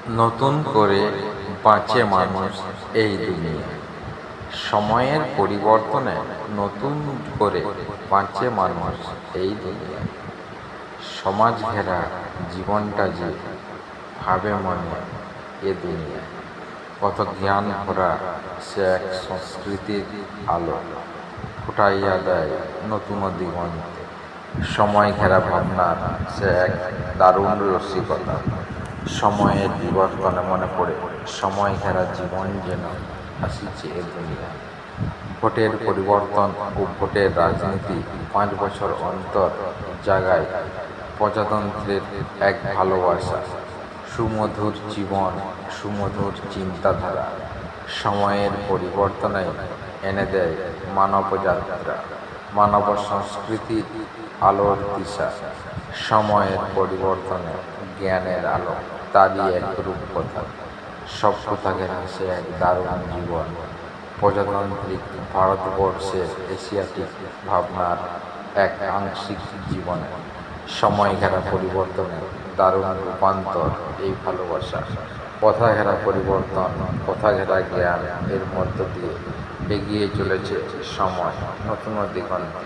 নতুন করে বাঁচে মানুষ এই দুনিয়ায়। সময়ের পরিবর্তনে নতুন করে বাঁচে মানুষ এই দুনিয়ায়। সমাজ ঘেরা জীবনটা যে ভাবে মনে এ দুনিয়ায়। কত জ্ঞান ভরা সে এক সংস্কৃতির আলো ফুটাইয়া দেয় নতুন দিগন্তে। সময় ঘেরা ভাবনার সে এক দারুণ রসিকতা। সময়ের বিবর্তনে মনে পড়ে সময় ঘেরা জীবন যেন আসিছে এ দুনিয়ায়। ভোটের পরিবর্তন ও ভোটের রাজনীতি 5 বছর অন্তর জাগায় প্রজাতন্ত্রের এক ভালোবাসা, সুমধুর জীবন, সুমধুর চিন্তাধারা। সময়ের পরিবর্তনে এনে দেয় মানব যাত্রা, মানব সংস্কৃতির আলোর দিশা। সময়ের পরিবর্তনে জ্ঞানের আলো, তারই এক রূপকথা। সভ্যতা ঘেরা সে এক দারুণ জীবন, প্রজাতান্ত্রিক ভারতবর্ষের এশিয়াটিক ভাবনার এক আংশিক জীবনে। সময় ঘেরা পরিবর্তনে দারুণ রূপান্তর এই ভালোবাসা। পথা ঘেরা পরিবর্তন, পথা ঘেরা জ্ঞান, এর মধ্য দিয়ে এগিয়ে চলেছে সময় নতুন দিগন্তে।